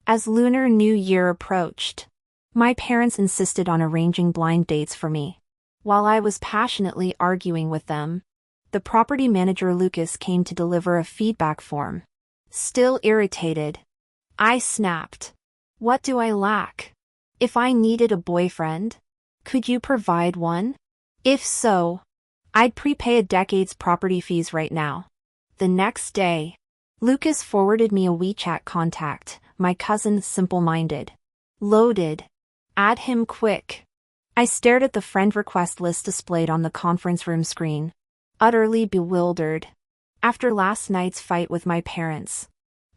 As Lunar New Year approached, my parents insisted on arranging blind dates for me. While I was passionately arguing with them, the property manager Lucas came to deliver a feedback form. Still irritated, I snapped. What do I lack? If I needed a boyfriend, could you provide one? If so, I'd prepay a decade's property fees right now. The next day, Lucas forwarded me a WeChat contact, my cousin simple-minded. Loaded. Add him quick. I stared at the friend request list displayed on the conference room screen, utterly bewildered. After last night's fight with my parents,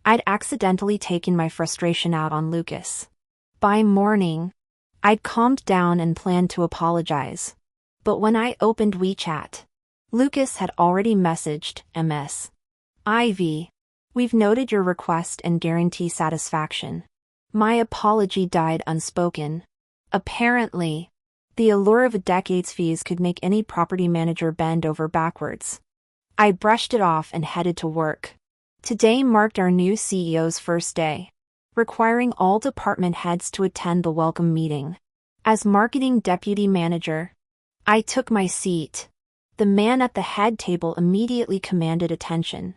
I'd accidentally taken my frustration out on Lucas. By morning, I'd calmed down and planned to apologize. But when I opened WeChat, Lucas had already messaged MS. Ivy, we've noted your request and guarantee satisfaction. My apology died unspoken. Apparently, the allure of a decade's fees could make any property manager bend over backwards. I brushed it off and headed to work. Today marked our new CEO's first day, requiring all department heads to attend the welcome meeting. As marketing deputy manager, I took my seat. The man at the head table immediately commanded attention.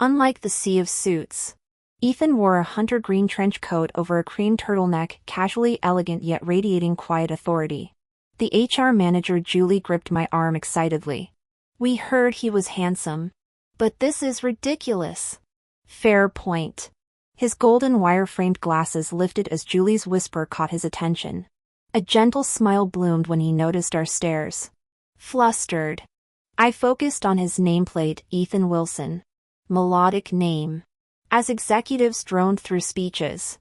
Unlike the sea of suits, Ethan wore a hunter green trench coat over a cream turtleneck, casually elegant yet radiating quiet authority. The HR manager Julie gripped my arm excitedly. We heard he was handsome. But this is ridiculous. Fair point. His golden wire-framed glasses lifted as Julie's whisper caught his attention. A gentle smile bloomed when he noticed our stares. Flustered, I focused on his nameplate, Ethan Wilson. Melodic name. As executives droned through speeches,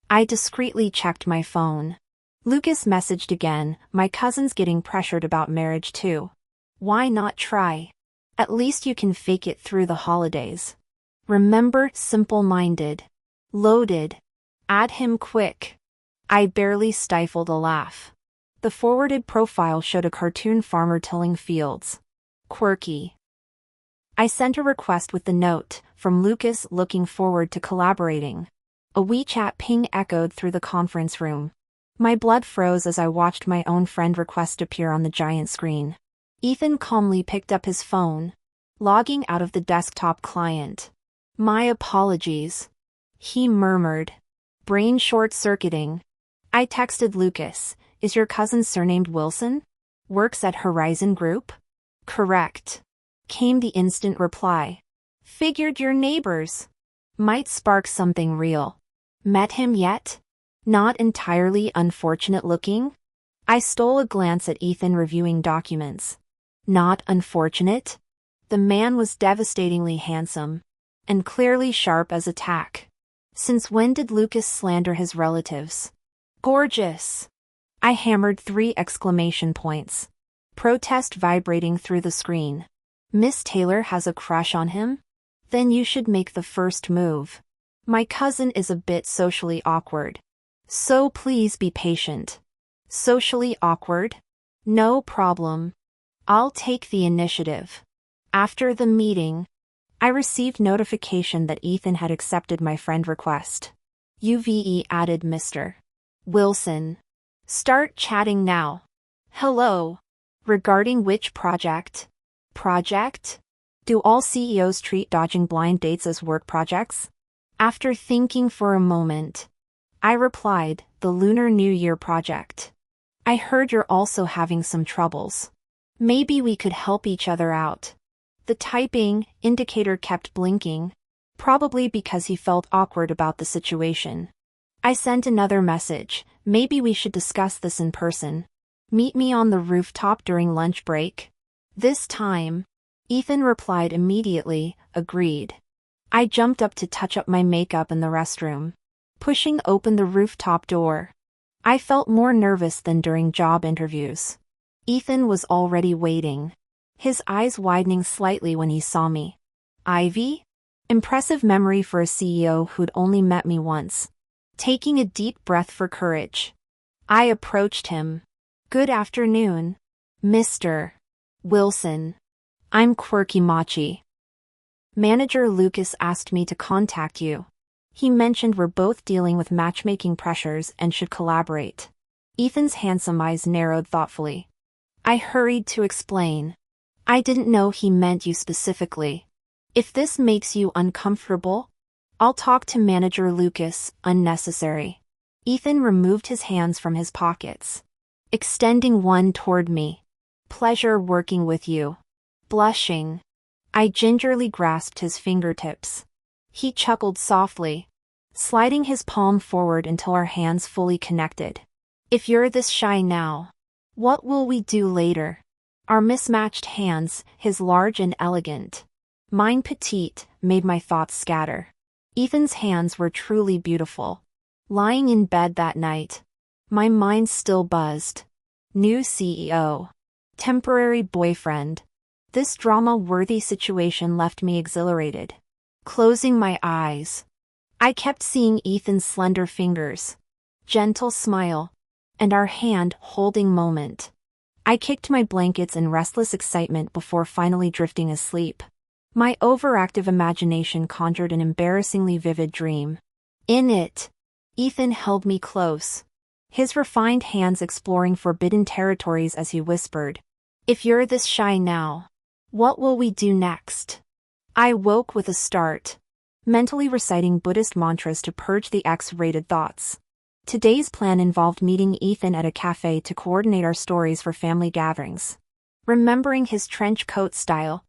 I discreetly checked my phone. Lucas messaged again, my cousin's getting pressured about marriage too. Why not try? At least you can fake it through the holidays. Remember, simple-minded. Loaded. Add him quick. I barely stifled a laugh. The forwarded profile showed a cartoon farmer tilling fields. Quirky. I sent a request with the note, from Lucas looking forward to collaborating. A WeChat ping echoed through the conference room. My blood froze as I watched my own friend request appear on the giant screen. Ethan calmly picked up his phone, logging out of the desktop client. My apologies, he murmured. Brain short-circuiting. I texted Lucas, is your cousin surnamed Wilson? Works at Horizon Group? Correct. Came the instant reply. Figured your neighbors. Might spark something real. Met him yet? Not entirely unfortunate looking? I stole a glance at Ethan reviewing documents. Not unfortunate? The man was devastatingly handsome, and clearly sharp as a tack. Since when did Lucas slander his relatives? Gorgeous! I hammered 3 exclamation points. Protest vibrating through the screen. Miss Taylor has a crush on him? Then you should make the first move. My cousin is a bit socially awkward. So please be patient. Socially awkward? No problem. I'll take the initiative. After the meeting, I received notification that Ethan had accepted my friend request. UVE added Mr. Wilson. Start chatting now. Hello. Regarding which project? Project? Do all CEOs treat dodging blind dates as work projects? After thinking for a moment, I replied, the Lunar New Year project. I heard you're also having some troubles. Maybe we could help each other out. The typing indicator kept blinking, probably because he felt awkward about the situation. I sent another message, maybe we should discuss this in person. Meet me on the rooftop during lunch break. This time, Ethan replied immediately, agreed. I jumped up to touch up my makeup in the restroom, pushing open the rooftop door. I felt more nervous than during job interviews. Ethan was already waiting, his eyes widening slightly when he saw me. Ivy? Impressive memory for a CEO who'd only met me once. Taking a deep breath for courage, I approached him. Good afternoon, Mr. Wilson. I'm Quirky Machi. Manager Lucas asked me to contact you. He mentioned we're both dealing with matchmaking pressures and should collaborate. Ethan's handsome eyes narrowed thoughtfully. I hurried to explain. I didn't know he meant you specifically. If this makes you uncomfortable, I'll talk to Manager Lucas. Unnecessary. Ethan removed his hands from his pockets, extending one toward me. Pleasure working with you. Blushing, I gingerly grasped his fingertips. He chuckled softly, sliding his palm forward until our hands fully connected. If you're this shy now, what will we do later? Our mismatched hands, his large and elegant, mine petite, made my thoughts scatter. Ethan's hands were truly beautiful. Lying in bed that night, my mind still buzzed. New CEO. Temporary boyfriend. This drama-worthy situation left me exhilarated. Closing my eyes, I kept seeing Ethan's slender fingers, gentle smile, and our hand-holding moment. I kicked my blankets in restless excitement before finally drifting asleep. My overactive imagination conjured an embarrassingly vivid dream. In it, Ethan held me close, his refined hands exploring forbidden territories as he whispered, "If you're this shy now, what will we do next?" I woke with a start, mentally reciting Buddhist mantras to purge the X-rated thoughts. Today's plan involved meeting Ethan at a cafe to coordinate our stories for family gatherings. Remembering his trench coat style,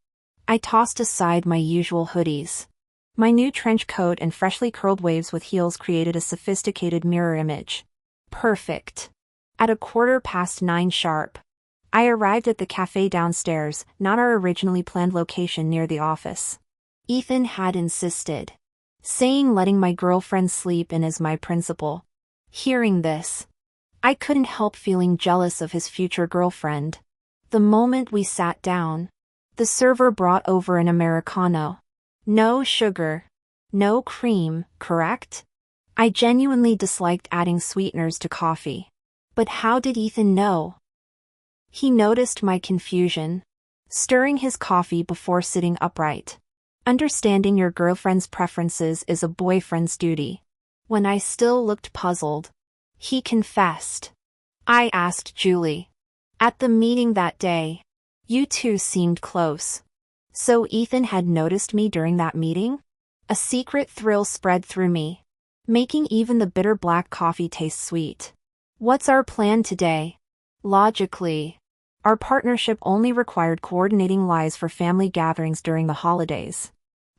I tossed aside my usual hoodies. My new trench coat and freshly curled waves with heels created a sophisticated mirror image. Perfect. At 9:15 sharp, I arrived at the cafe downstairs, not our originally planned location near the office. Ethan had insisted, saying letting my girlfriend sleep in is my principle. Hearing this, I couldn't help feeling jealous of his future girlfriend. The moment we sat down, the server brought over an Americano. No sugar, no cream, correct? I genuinely disliked adding sweeteners to coffee. But how did Ethan know? He noticed my confusion, stirring his coffee before sitting upright. Understanding your girlfriend's preferences is a boyfriend's duty. When I still looked puzzled, he confessed. I asked Julie. At the meeting that day, you two seemed close. So Ethan had noticed me during that meeting? A secret thrill spread through me, making even the bitter black coffee taste sweet. What's our plan today? Logically, our partnership only required coordinating lies for family gatherings during the holidays.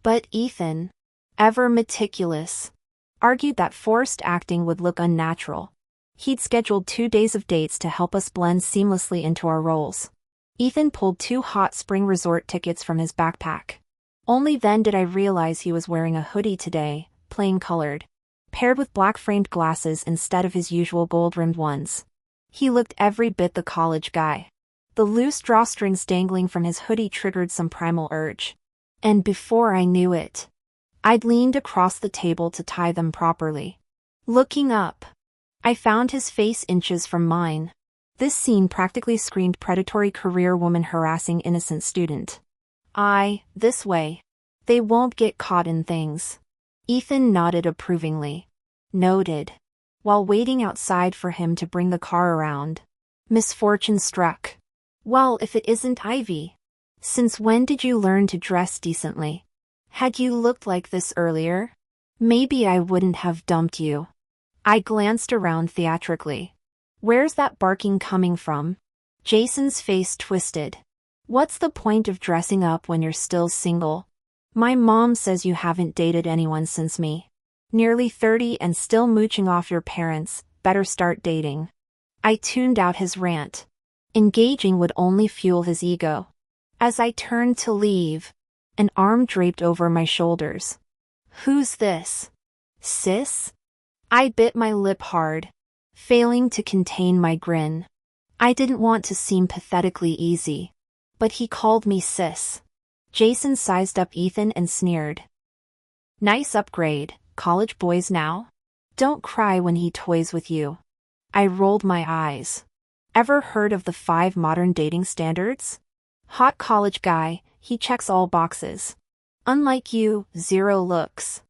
But Ethan, ever meticulous, argued that forced acting would look unnatural. He'd scheduled 2 days of dates to help us blend seamlessly into our roles. Ethan pulled 2 hot spring resort tickets from his backpack. Only then did I realize he was wearing a hoodie today, plain colored, paired with black-framed glasses instead of his usual gold-rimmed ones. He looked every bit the college guy. The loose drawstrings dangling from his hoodie triggered some primal urge. And before I knew it, I'd leaned across the table to tie them properly. Looking up, I found his face inches from mine. This scene practically screamed predatory career woman harassing innocent student. This way. They won't get caught in things. Ethan nodded approvingly. Noted. While waiting outside for him to bring the car around, misfortune struck. Well, if it isn't Ivy. Since when did you learn to dress decently? Had you looked like this earlier, maybe I wouldn't have dumped you. I glanced around theatrically. Where's that barking coming from? Jason's face twisted. What's the point of dressing up when you're still single? My mom says you haven't dated anyone since me. Nearly 30 and still mooching off your parents, better start dating. I tuned out his rant. Engaging would only fuel his ego. As I turned to leave, an arm draped over my shoulders. Who's this? Sis? I bit my lip hard, failing to contain my grin. I didn't want to seem pathetically easy, but he called me sis. Jason sized up Ethan and sneered. Nice upgrade, college boys now? Don't cry when he toys with you. I rolled my eyes. Ever heard of the 5 modern dating standards? Hot college guy, he checks all boxes. Unlike you, 0 looks.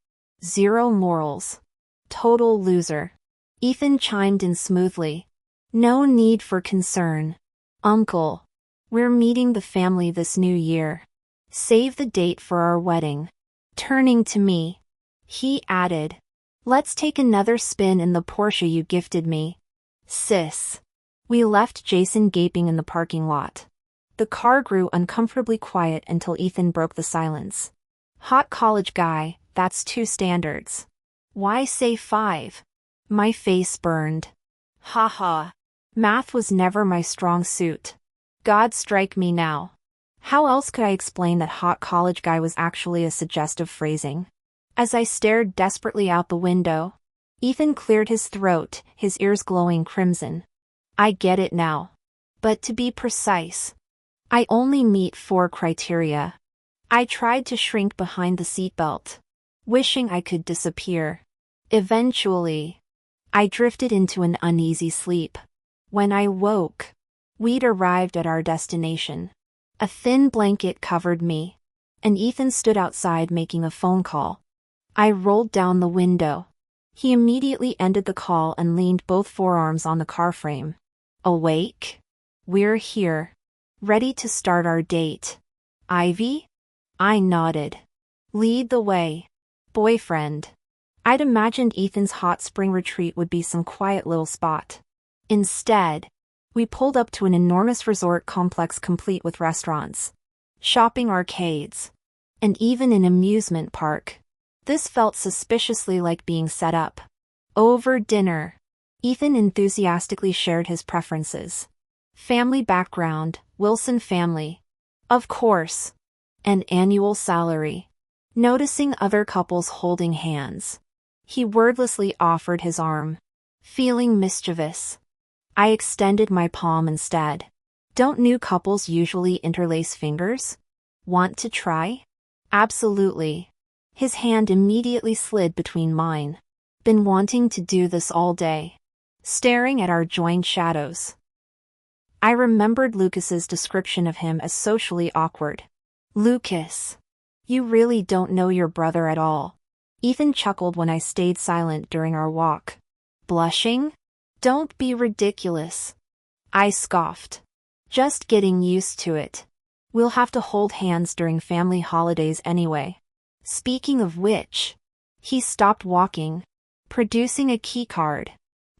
Zero morals. Total loser. Ethan chimed in smoothly. No need for concern. Uncle. We're meeting the family this new year. Save the date for our wedding. Turning to me, he added, let's take another spin in the Porsche you gifted me. Sis. We left Jason gaping in the parking lot. The car grew uncomfortably quiet until Ethan broke the silence. Hot college guy, that's 2 standards. Why say 5? My face burned. Haha. Math was never my strong suit. God strike me now. How else could I explain that hot college guy was actually a suggestive phrasing? As I stared desperately out the window, Ethan cleared his throat, his ears glowing crimson. I get it now. But to be precise, I only meet 4 criteria. I tried to shrink behind the seatbelt, wishing I could disappear. Eventually, I drifted into an uneasy sleep. When I woke, we'd arrived at our destination. A thin blanket covered me, and Ethan stood outside making a phone call. I rolled down the window. He immediately ended the call and leaned both forearms on the car frame. Awake? We're here. Ready to start our date. Ivy? I nodded. Lead the way. Boyfriend. I'd imagined Ethan's hot spring retreat would be some quiet little spot. Instead, we pulled up to an enormous resort complex complete with restaurants, shopping arcades, and even an amusement park. This felt suspiciously like being set up. Over dinner, Ethan enthusiastically shared his preferences. Family background, Wilson family. Of course. An annual salary. Noticing other couples holding hands, he wordlessly offered his arm. Feeling mischievous, I extended my palm instead. Don't new couples usually interlace fingers? Want to try? Absolutely. His hand immediately slid between mine. Been wanting to do this all day. Staring at our joined shadows. I remembered Lucas's description of him as socially awkward. Lucas. You really don't know your brother at all. Ethan chuckled when I stayed silent during our walk. Blushing? Don't be ridiculous. I scoffed. Just getting used to it. We'll have to hold hands during family holidays anyway. Speaking of which, he stopped walking, producing a key card.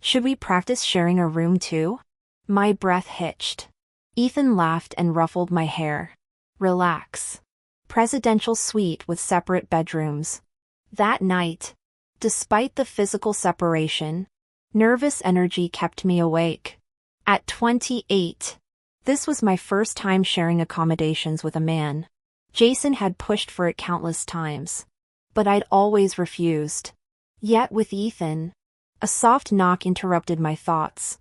Should we practice sharing a room too? My breath hitched. Ethan laughed and ruffled my hair. Relax. Presidential suite with separate bedrooms. That night, despite the physical separation, nervous energy kept me awake. At 28, this was my first time sharing accommodations with a man. Jason had pushed for it countless times, but I'd always refused. Yet with Ethan, a soft knock interrupted my thoughts.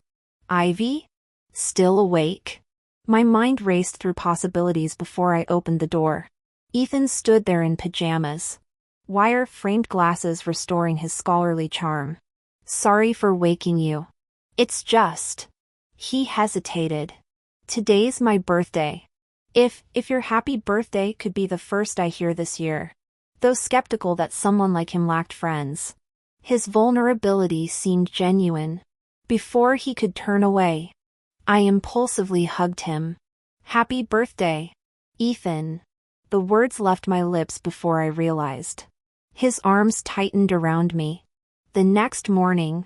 Ivy? Still awake? My mind raced through possibilities before I opened the door. Ethan stood there in pajamas, wire-framed glasses restoring his scholarly charm. Sorry for waking you. It's just. He hesitated. Today's my birthday. If your happy birthday could be the first I hear this year. Though skeptical that someone like him lacked friends. His vulnerability seemed genuine. Before he could turn away, I impulsively hugged him. Happy birthday, Ethan. The words left my lips before I realized. His arms tightened around me. The next morning,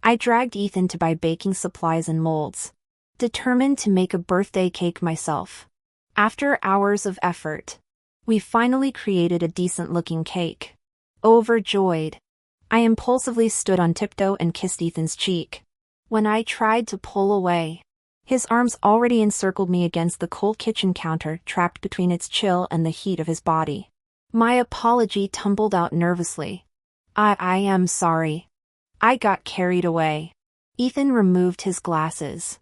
I dragged Ethan to buy baking supplies and molds, determined to make a birthday cake myself. After hours of effort, we finally created a decent-looking cake. Overjoyed, I impulsively stood on tiptoe and kissed Ethan's cheek. When I tried to pull away, his arms already encircled me against the cold kitchen counter, trapped between its chill and the heat of his body. My apology tumbled out nervously. I am sorry. I got carried away. Ethan removed his glasses,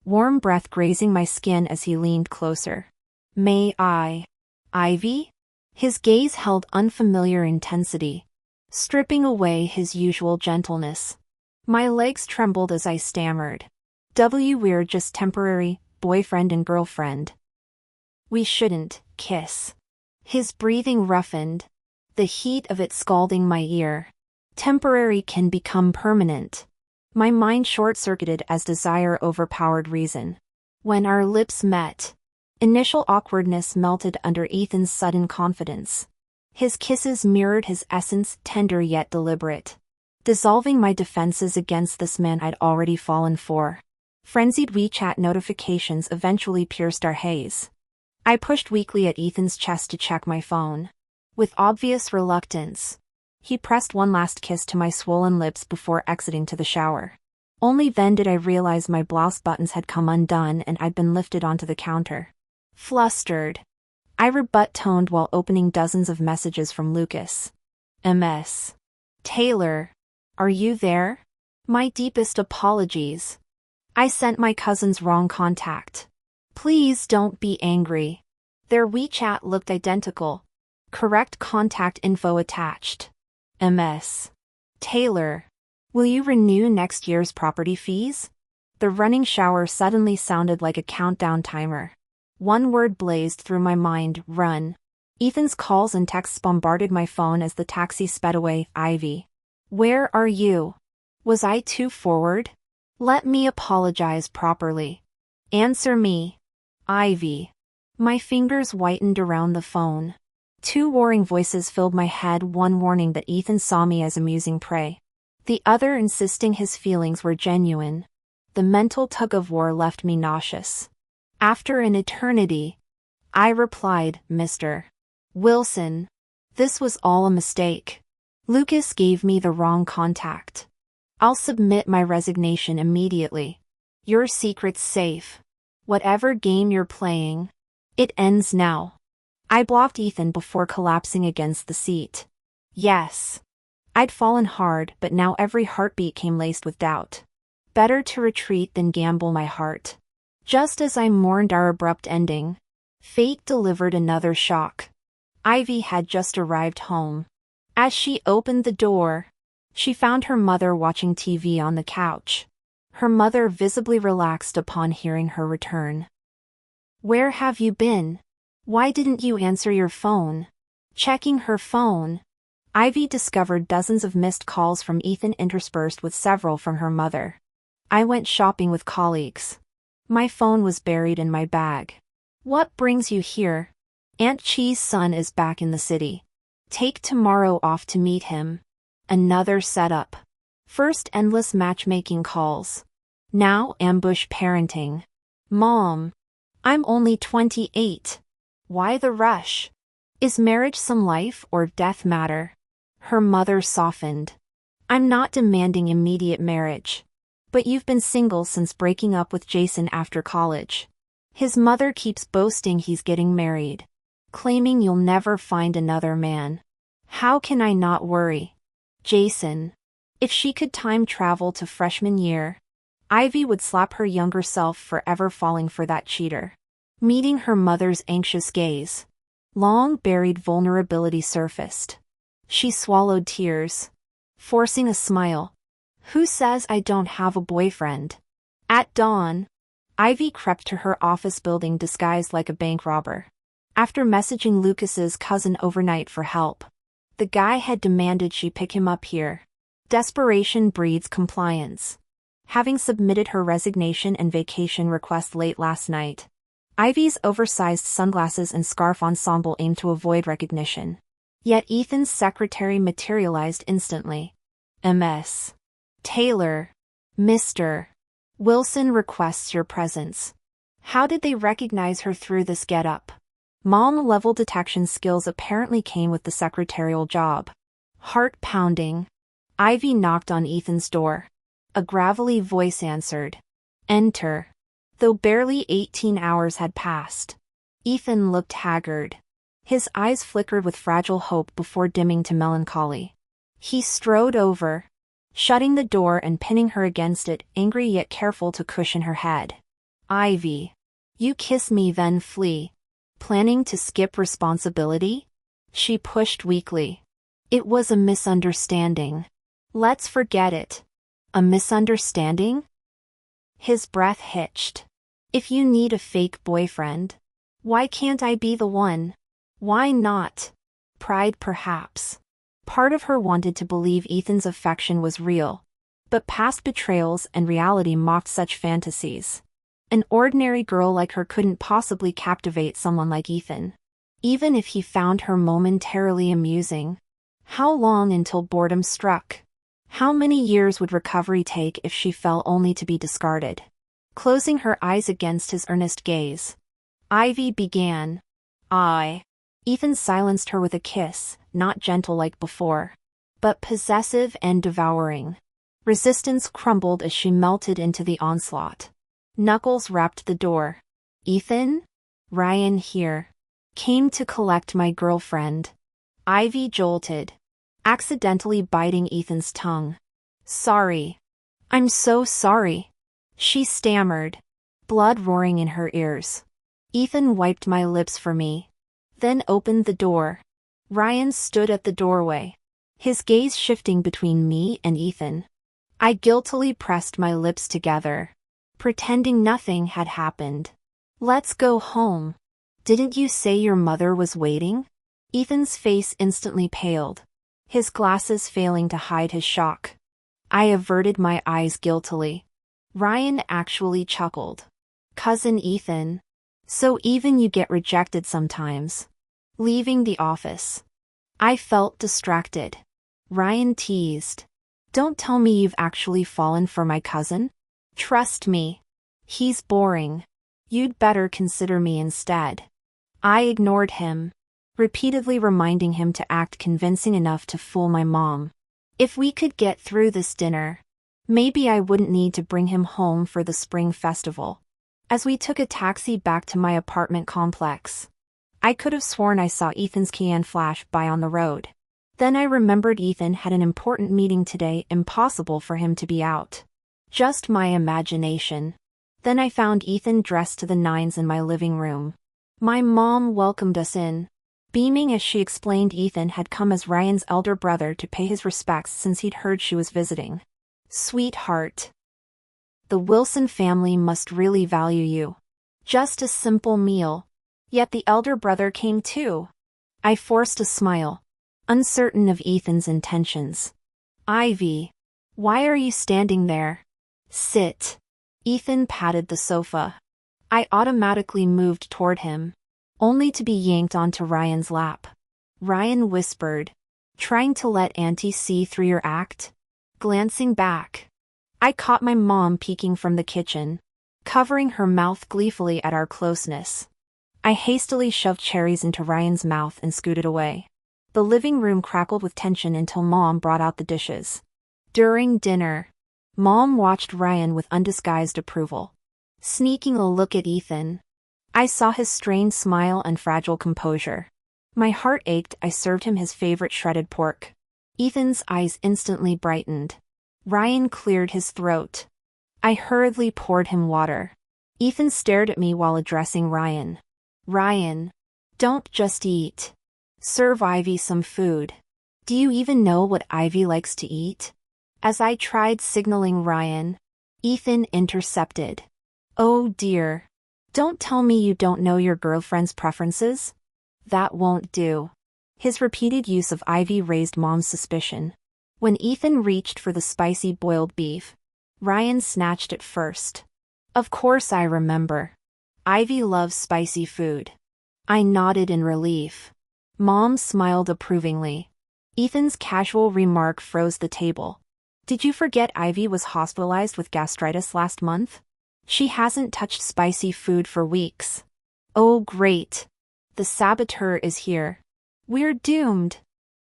warm breath grazing my skin as he leaned closer. May I? Ivy? His gaze held unfamiliar intensity, stripping away his usual gentleness. My legs trembled as I stammered. We're just temporary, boyfriend and girlfriend. We shouldn't kiss. His breathing roughened, the heat of it scalding my ear. Temporary can become permanent. My mind short-circuited as desire overpowered reason. When our lips met, initial awkwardness melted under Ethan's sudden confidence. His kisses mirrored his essence, tender yet deliberate, dissolving my defenses against this man I'd already fallen for. Frenzied WeChat notifications eventually pierced our haze. I pushed weakly at Ethan's chest to check my phone. With obvious reluctance, he pressed one last kiss to my swollen lips before exiting to the shower. Only then did I realize my blouse buttons had come undone and I'd been lifted onto the counter. Flustered, I rebut-toned while opening dozens of messages from Lucas. MS. Taylor, are you there? My deepest apologies. I sent my cousin's wrong contact. Please don't be angry. Their WeChat looked identical. Correct contact info attached. MS. Taylor, will you renew next year's property fees? The running shower suddenly sounded like a countdown timer. One word blazed through my mind: run. Ethan's calls and texts bombarded my phone as the taxi sped away. Ivy. Where are you? Was I too forward? Let me apologize properly. Answer me. Ivy. My fingers whitened around the phone. Two warring voices filled my head, one warning that Ethan saw me as amusing prey, the other insisting his feelings were genuine. The mental tug-of-war left me nauseous. After an eternity, I replied, Mr. Wilson. This was all a mistake. Lucas gave me the wrong contact. I'll submit my resignation immediately. Your secret's safe. Whatever game you're playing, it ends now. I blocked Ethan before collapsing against the seat. Yes. I'd fallen hard, but now every heartbeat came laced with doubt. Better to retreat than gamble my heart. Just as I mourned our abrupt ending, fate delivered another shock. Ivy had just arrived home. As she opened the door, she found her mother watching TV on the couch. Her mother visibly relaxed upon hearing her return. Where have you been? Why didn't you answer your phone? Checking her phone, Ivy discovered dozens of missed calls from Ethan interspersed with several from her mother. I went shopping with colleagues. My phone was buried in my bag. What brings you here? Aunt Chi's son is back in the city. Take tomorrow off to meet him. Another setup. First endless matchmaking calls. Now ambush parenting. Mom. I'm only 28. Why the rush? Is marriage some life or death matter? Her mother softened. I'm not demanding immediate marriage. But you've been single since breaking up with Jason after college. His mother keeps boasting he's getting married, claiming you'll never find another man. How can I not worry? Jason. If she could time travel to freshman year, Ivy would slap her younger self for ever falling for that cheater. Meeting her mother's anxious gaze, long-buried vulnerability surfaced. She swallowed tears, forcing a smile. Who says I don't have a boyfriend? At dawn, Ivy crept to her office building disguised like a bank robber. After messaging Lucas's cousin overnight for help, the guy had demanded she pick him up here. Desperation breeds compliance. Having submitted her resignation and vacation request late last night, Ivy's oversized sunglasses and scarf ensemble aimed to avoid recognition. Yet Ethan's secretary materialized instantly. MS. Taylor. Mr. Wilson requests your presence. How did they recognize her through this getup? Mom-level detection skills apparently came with the secretarial job. Heart pounding. Ivy knocked on Ethan's door. A gravelly voice answered. Enter. Though barely 18 hours had passed, Ethan looked haggard. His eyes flickered with fragile hope before dimming to melancholy. He strode over, shutting the door and pinning her against it, angry yet careful to cushion her head. Ivy. You kiss me then flee. Planning to skip responsibility? She pushed weakly. It was a misunderstanding. Let's forget it. A misunderstanding? His breath hitched. If you need a fake boyfriend, why can't I be the one? Why not? Pride perhaps. Part of her wanted to believe Ethan's affection was real. But past betrayals and reality mocked such fantasies. An ordinary girl like her couldn't possibly captivate someone like Ethan. Even if he found her momentarily amusing. How long until boredom struck? How many years would recovery take if she fell only to be discarded? Closing her eyes against his earnest gaze, Ivy began. Ethan silenced her with a kiss, not gentle like before, but possessive and devouring. Resistance crumbled as she melted into the onslaught. Knuckles rapped the door. Ethan? Ryan here. Came to collect my girlfriend. Ivy jolted, accidentally biting Ethan's tongue. Sorry. I'm so sorry. She stammered, blood roaring in her ears. Ethan wiped my lips for me, then opened the door. Ryan stood at the doorway, his gaze shifting between me and Ethan. I guiltily pressed my lips together, pretending nothing had happened. Let's go home. Didn't you say your mother was waiting? Ethan's face instantly paled, his glasses failing to hide his shock. I averted my eyes guiltily. Ryan actually chuckled. Cousin Ethan. So even you get rejected sometimes. Leaving the office. I felt distracted. Ryan teased. Don't tell me you've actually fallen for my cousin? Trust me. He's boring. You'd better consider me instead. I ignored him, repeatedly reminding him to act convincing enough to fool my mom. If we could get through this dinner, maybe I wouldn't need to bring him home for the spring festival. As we took a taxi back to my apartment complex, I could have sworn I saw Ethan's Cayenne flash by on the road. Then I remembered Ethan had an important meeting today, impossible for him to be out. Just my imagination. Then I found Ethan dressed to the nines in my living room. My mom welcomed us in, beaming as she explained Ethan had come as Ryan's elder brother to pay his respects since he'd heard she was visiting. Sweetheart. The Wilson family must really value you. Just a simple meal. Yet the elder brother came too. I forced a smile, uncertain of Ethan's intentions. Ivy. Why are you standing there? Sit. Ethan patted the sofa. I automatically moved toward him, only to be yanked onto Ryan's lap. Ryan whispered, trying to let Auntie see through your act? Glancing back, I caught my mom peeking from the kitchen, covering her mouth gleefully at our closeness. I hastily shoved cherries into Ryan's mouth and scooted away. The living room crackled with tension until Mom brought out the dishes. During dinner, Mom watched Ryan with undisguised approval, sneaking a look at Ethan. I saw his strained smile and fragile composure. My heart ached. I served him his favorite shredded pork. Ethan's eyes instantly brightened. Ryan cleared his throat. I hurriedly poured him water. Ethan stared at me while addressing Ryan. Ryan, don't just eat. Serve Ivy some food. Do you even know what Ivy likes to eat? As I tried signaling Ryan, Ethan intercepted. Oh dear. Don't tell me you don't know your girlfriend's preferences? That won't do. His repeated use of Ivy raised Mom's suspicion. When Ethan reached for the spicy boiled beef, Ryan snatched it first. Of course I remember. Ivy loves spicy food. I nodded in relief. Mom smiled approvingly. Ethan's casual remark froze the table. Did you forget Ivy was hospitalized with gastritis last month? She hasn't touched spicy food for weeks. Oh great. The saboteur is here. We're doomed.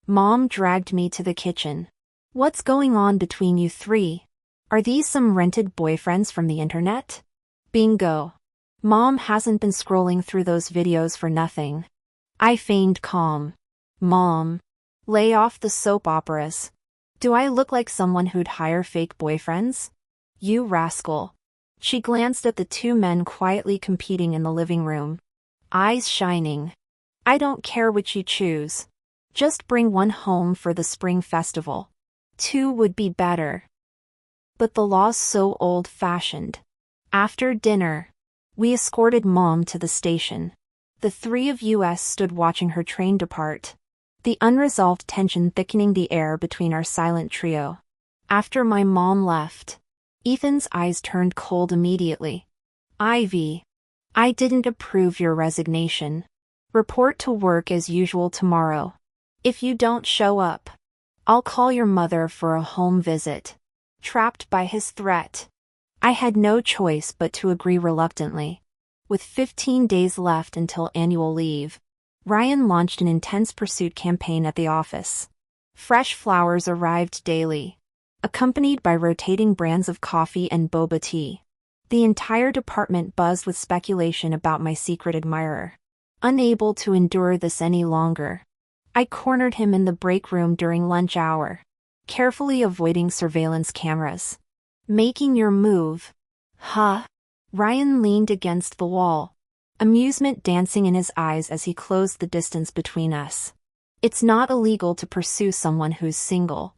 Mom dragged me to the kitchen. What's going on between you three? Are these some rented boyfriends from the internet? Bingo. Mom hasn't been scrolling through those videos for nothing. I feigned calm. Mom, lay off the soap operas. Do I look like someone who'd hire fake boyfriends? You rascal. She glanced at the two men quietly competing in the living room, eyes shining. I don't care which you choose. Just bring one home for the spring festival. 2 would be better. But the law's so old-fashioned. After dinner, we escorted Mom to the station. The 3 of us stood watching her train depart. the unresolved tension thickening the air between our silent trio. After my mom left, Ethan's eyes turned cold immediately. Ivy, I didn't approve your resignation. Report to work as usual tomorrow. If you don't show up, I'll call your mother for a home visit. Trapped by his threat, I had no choice but to agree reluctantly. With 15 days left until annual leave, Ryan launched an intense pursuit campaign at the office. Fresh flowers arrived daily, accompanied by rotating brands of coffee and boba tea. The entire department buzzed with speculation about my secret admirer. Unable to endure this any longer, I cornered him in the break room during lunch hour, carefully avoiding surveillance cameras. Making your move? Huh? Ryan leaned against the wall, amusement dancing in his eyes as he closed the distance between us. It's not illegal to pursue someone who's single.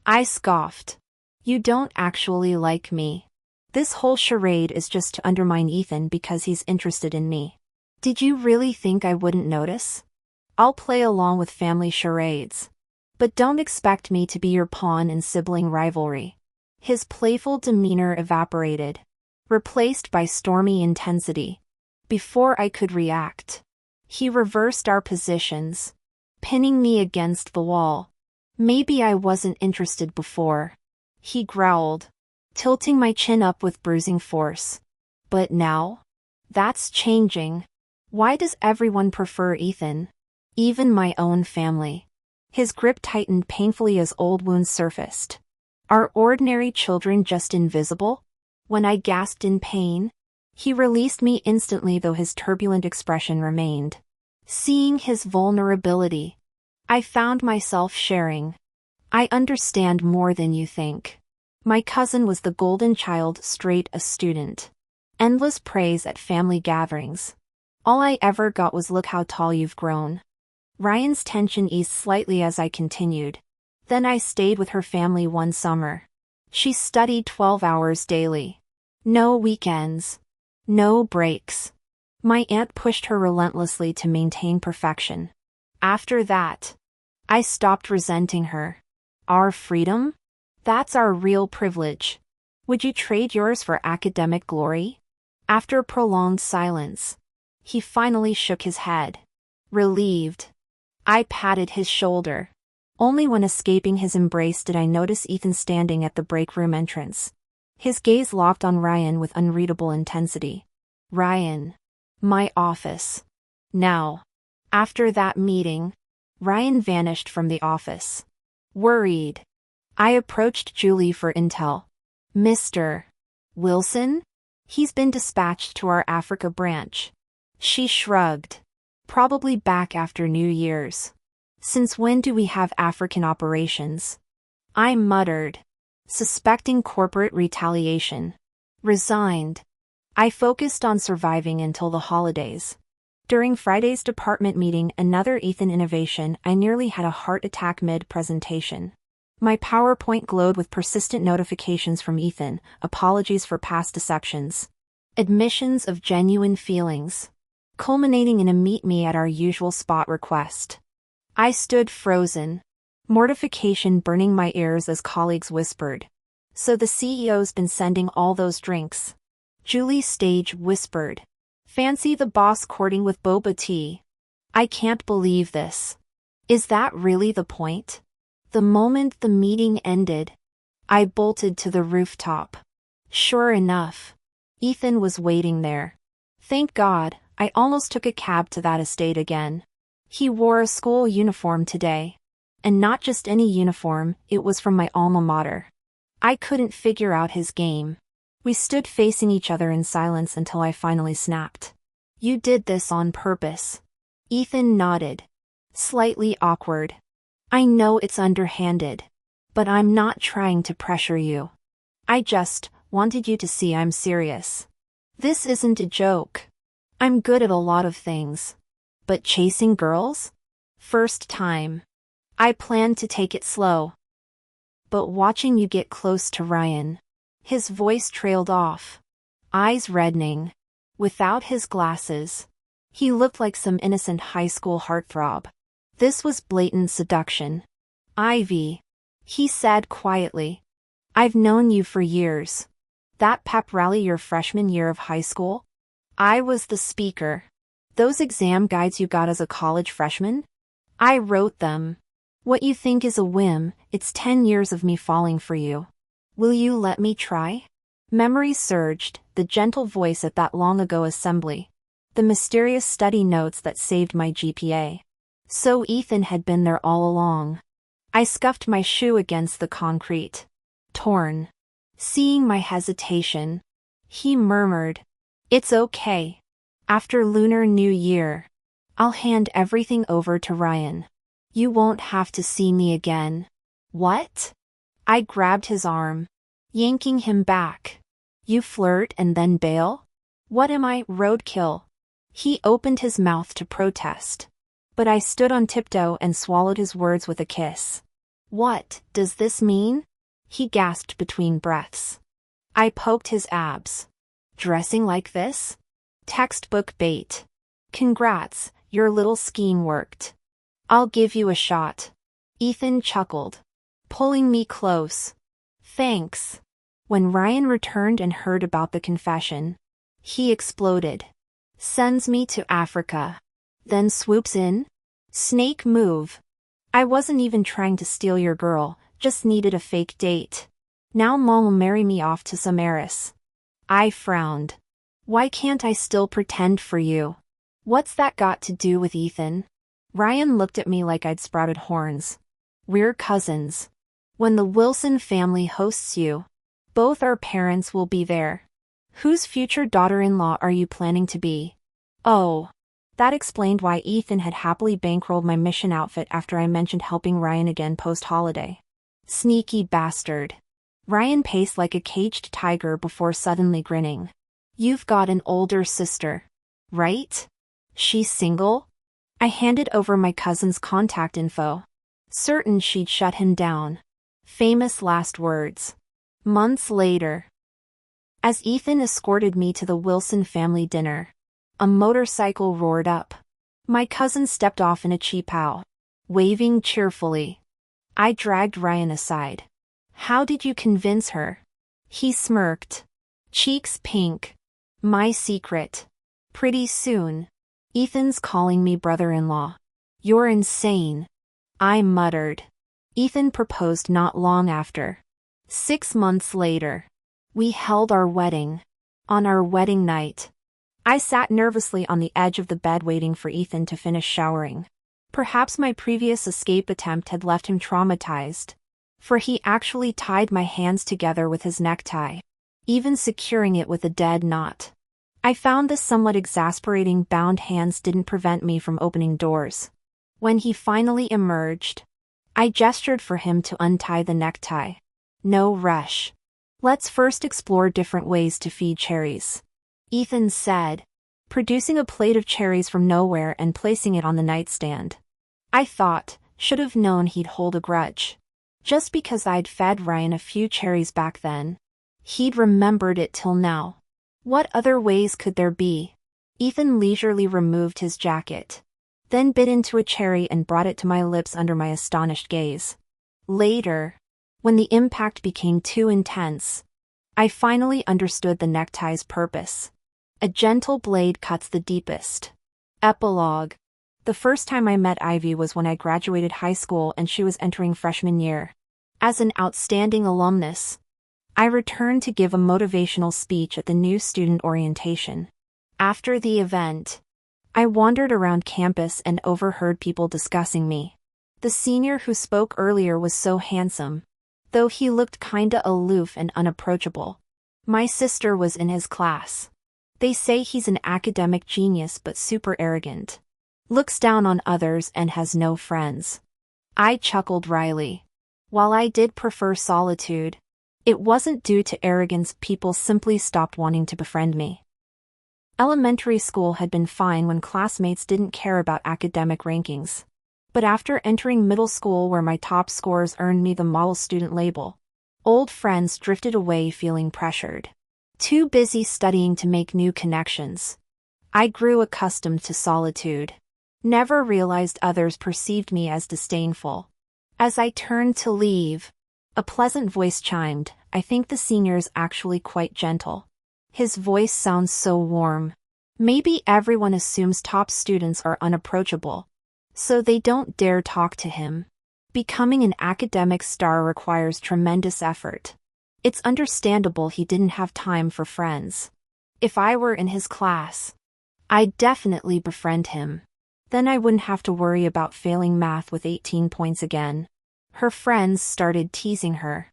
I scoffed. You don't actually like me. This whole charade is just to undermine Ethan because he's interested in me. Did you really think I wouldn't notice? I'll play along with family charades, but don't expect me to be your pawn in sibling rivalry. His playful demeanor evaporated, replaced by stormy intensity. Before I could react, he reversed our positions, pinning me against the wall. Maybe I wasn't interested before, he growled, tilting my chin up with bruising force. But now? That's changing. Why does everyone prefer Ethan? Even my own family. His grip tightened painfully as old wounds surfaced. Are ordinary children just invisible? When I gasped in pain, he released me instantly, though his turbulent expression remained. Seeing his vulnerability, I found myself sharing. I understand more than you think. My cousin was the golden child, straight A student. Endless praise at family gatherings. All I ever got was "look how tall you've grown." Ryan's tension eased slightly as I continued. Then I stayed with her family one summer. She studied 12 hours daily. No weekends. No breaks. My aunt pushed her relentlessly to maintain perfection. After that, I stopped resenting her. Our freedom? That's our real privilege. Would you trade yours for academic glory? After a prolonged silence, he finally shook his head. Relieved. I patted his shoulder. Only when escaping his embrace did I notice Ethan standing at the break room entrance. His gaze locked on Ryan with unreadable intensity. Ryan. My office. Now. After that meeting, Ryan vanished from the office. Worried, I approached Julie for intel. Mr. Wilson? He's been dispatched to our Africa branch. She shrugged. Probably back after New Year's. Since when do we have African operations? I muttered, suspecting corporate retaliation. Resigned. I focused on surviving until the holidays. During Friday's department meeting, another Ethan innovation, I nearly had a heart attack mid-presentation. My PowerPoint glowed with persistent notifications from Ethan, apologies for past deceptions, admissions of genuine feelings, culminating in a meet me at our usual spot request. I stood frozen, mortification burning my ears as colleagues whispered, "So the CEO's been sending all those drinks." Julie Stage whispered, "Fancy the boss courting with boba tea." I can't believe this. Is that really the point? The moment the meeting ended, I bolted to the rooftop. Sure enough, Ethan was waiting there. Thank God, I almost took a cab to that estate again. He wore a school uniform today. And not just any uniform, it was from my alma mater. I couldn't figure out his game. We stood facing each other in silence until I finally snapped. "You did this on purpose." Ethan nodded. Slightly awkward. "I know it's underhanded, but I'm not trying to pressure you. I just wanted you to see I'm serious. This isn't a joke. I'm good at a lot of things. But chasing girls? First time. I planned to take it slow. But watching you get close to Ryan." His voice trailed off, eyes reddening. Without his glasses, he looked like some innocent high school heartthrob. This was blatant seduction. Ivy, he said quietly. I've known you for years. That pep rally your freshman year of high school? I was the speaker. Those exam guides you got as a college freshman? I wrote them. What you think is a whim, it's 10 years of me falling for you. Will you let me try? Memory surged, the gentle voice at that long-ago assembly. The mysterious study notes that saved my GPA. So Ethan had been there all along. I scuffed my shoe against the concrete. Torn. Seeing my hesitation, he murmured, "It's okay. After Lunar New Year, I'll hand everything over to Ryan. You won't have to see me again." What? I grabbed his arm, yanking him back. You flirt and then bail? What am I, roadkill? He opened his mouth to protest. But I stood on tiptoe and swallowed his words with a kiss. What does this mean? He gasped between breaths. I poked his abs. Dressing like this? Textbook bait. Congrats, your little scheme worked. I'll give you a shot. Ethan chuckled, pulling me close. Thanks. When Ryan returned and heard about the confession, he exploded. Sends me to Africa. Then swoops in? Snake move. I wasn't even trying to steal your girl, just needed a fake date. Now Mom will marry me off to some heiress. I frowned. Why can't I still pretend for you? What's that got to do with Ethan? Ryan looked at me like I'd sprouted horns. We're cousins. When the Wilson family hosts you, both our parents will be there. Whose future daughter-in-law are you planning to be? Oh. That explained why Ethan had happily bankrolled my mission outfit after I mentioned helping Ryan again post-holiday. Sneaky bastard. Ryan paced like a caged tiger before suddenly grinning. You've got an older sister, right? She's single? I handed over my cousin's contact info. Certain she'd shut him down. Famous last words. Months later. As Ethan escorted me to the Wilson family dinner, a motorcycle roared up. My cousin stepped off in a cheapo, waving cheerfully. I dragged Ryan aside. How did you convince her? He smirked. Cheeks pink. My secret. Pretty soon. Ethan's calling me brother-in-law. You're insane. I muttered. Ethan proposed not long after. 6 months later. We held our wedding. On our wedding night, I sat nervously on the edge of the bed waiting for Ethan to finish showering. Perhaps my previous escape attempt had left him traumatized, for he actually tied my hands together with his necktie, even securing it with a dead knot. I found this somewhat exasperating. Bound hands didn't prevent me from opening doors. When he finally emerged, I gestured for him to untie the necktie. No rush. Let's first explore different ways to feed cherries, Ethan said, producing a plate of cherries from nowhere and placing it on the nightstand. I thought, should have known he'd hold a grudge. Just because I'd fed Ryan a few cherries back then, he'd remembered it till now. What other ways could there be? Ethan leisurely removed his jacket, then bit into a cherry and brought it to my lips under my astonished gaze. Later, when the impact became too intense, I finally understood the necktie's purpose. A gentle blade cuts the deepest. Epilogue. The first time I met Ivy was when I graduated high school and she was entering freshman year. As an outstanding alumnus, I returned to give a motivational speech at the new student orientation. After the event, I wandered around campus and overheard people discussing me. The senior who spoke earlier was so handsome, though he looked kinda aloof and unapproachable. My sister was in his class. They say he's an academic genius but super arrogant. Looks down on others and has no friends. I chuckled wryly. While I did prefer solitude, it wasn't due to arrogance. People simply stopped wanting to befriend me. Elementary school had been fine when classmates didn't care about academic rankings. But after entering middle school, where my top scores earned me the model student label, old friends drifted away feeling pressured. Too busy studying to make new connections. I grew accustomed to solitude. Never realized others perceived me as disdainful. As I turned to leave, a pleasant voice chimed. I think the senior's actually quite gentle. His voice sounds so warm. Maybe everyone assumes top students are unapproachable, so they don't dare talk to him. Becoming an academic star requires tremendous effort. It's understandable he didn't have time for friends. If I were in his class, I'd definitely befriend him. Then I wouldn't have to worry about failing math with 18 points again. Her friends started teasing her.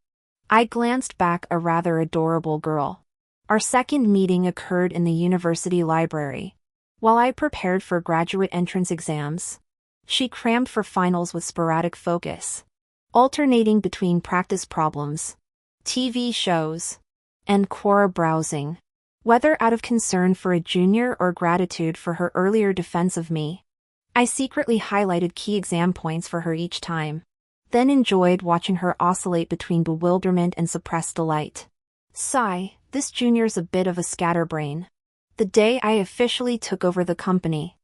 I glanced back, a rather adorable girl. Our second meeting occurred in the university library. While I prepared for graduate entrance exams, she crammed for finals with sporadic focus, alternating between practice problems, TV shows, and Quora browsing. Whether out of concern for a junior or gratitude for her earlier defense of me, I secretly highlighted key exam points for her each time, then enjoyed watching her oscillate between bewilderment and suppressed delight. Sigh, this junior's a bit of a scatterbrain. The day I officially took over the company,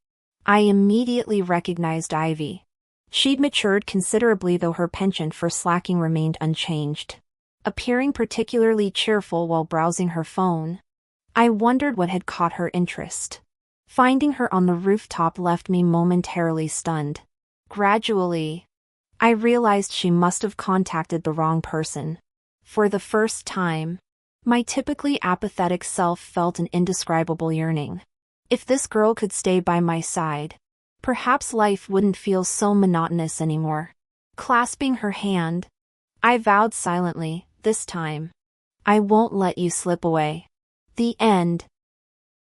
I immediately recognized Ivy. She'd matured considerably, though her penchant for slacking remained unchanged. Appearing particularly cheerful while browsing her phone, I wondered what had caught her interest. Finding her on the rooftop left me momentarily stunned. Gradually, I realized she must have contacted the wrong person. For the first time, my typically apathetic self felt an indescribable yearning. If this girl could stay by my side, perhaps life wouldn't feel so monotonous anymore. Clasping her hand, I vowed silently, this time, I won't let you slip away. The end.